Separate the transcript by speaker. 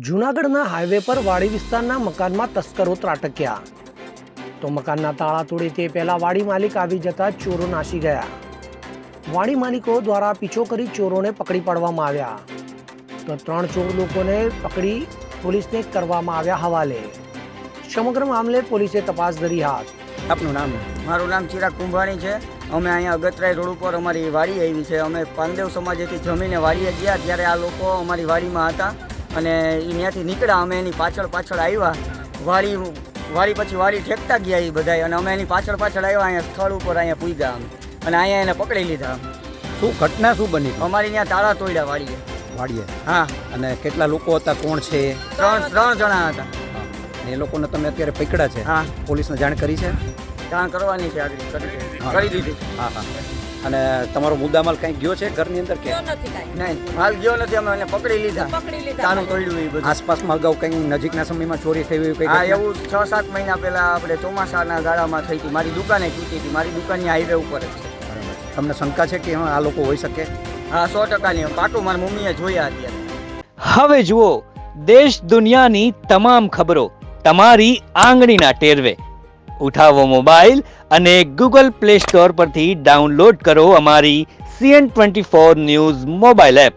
Speaker 1: જૂનાગઢના હાઈવે પર વાડી વિસ્તારના મકાનમાં તસ્કરો ત્રાટક્યા તો મકાનના તાળા તોડે તે પહેલા વાડી માલિક આવી જતા ચોરો નાસી ગયા. વાડી માલિકો દ્વારા પીછો કરી ચોરોને પકડી પાડવામાં આવ્યા તો 3 ચોર લોકોને પકડી પોલીસને કરવામાં આવ્યા હવાલે. સમગ્ર મામલે પોલીસે તપાસ ધરી હાથ.
Speaker 2: આપનું નામ?
Speaker 3: મારું નામ ચિરાગ કુંભાણી છે. અમે અહીંયા અગતરાય રોડ ઉપર અમારી વાડી આવી છે. અમે પાનદેવ સમાજેથી જમીને વાડીએ ગયા ત્યારે આ લોકો અમારી વાડીમાં હતા અને એ ત્યાંથી નીકળ્યા. અમે એની પાછળ આવ્યા. વાડી પછી વાડી ઠેકતા ગયા એ બધા અને અમે એની પાછળ આવ્યા. અહીંયા સ્થળ ઉપર અહીંયા પૂગ્યા અમે અને અહીંયા એને પકડી લીધા.
Speaker 2: શું ઘટના શું બની?
Speaker 3: અમારી ત્યાં તાળા તોડ્યા વાડીએ. હા.
Speaker 2: અને કેટલા લોકો હતા? કોણ છે?
Speaker 3: 3 જણા હતા.
Speaker 2: એ લોકોને તમે અત્યારે પકડ્યા છે?
Speaker 3: હા.
Speaker 2: પોલીસને જાણ કરી છે?
Speaker 3: જાણ કરવાની છે, આગળ કરી દીધી.
Speaker 2: હા હા. અને તમારો મુદ્દામાલ કંઈ ગયો છે ઘરની અંદર કે
Speaker 3: નહીં? હાલ ગયો નથી. અમે એને પકડી લીધા. તાળું તોડ્યું એ બધું.
Speaker 2: આસપાસમાં અગાઉ કંઈ નજીકના સમયમાં ચોરી થઈ હોય કંઈ?
Speaker 3: હા, એવું 6-7 મહિના પહેલા આપણે ચોમાસાના ગાળામાં થઈ હતી. મારી દુકાને તૂટી હતી. મારી દુકાનની હાઈવે ઉપર જ છે.
Speaker 2: તમને શંકા છે કે આ લોકો હોઈ શકે?
Speaker 3: હા, 100%. પાકું મારી મમ્મીએ જોયા અત્યારે.
Speaker 4: હવે જુઓ દેશ દુનિયાની તમામ ખબરો તમારી આંગળીના ટેરવે. ઉઠાવો મોબાઈલ અને ગૂગલ પ્લે સ્ટોર પરથી ડાઉનલોડ કરો અમારી CN24 ન્યૂઝ મોબાઈલ એપ.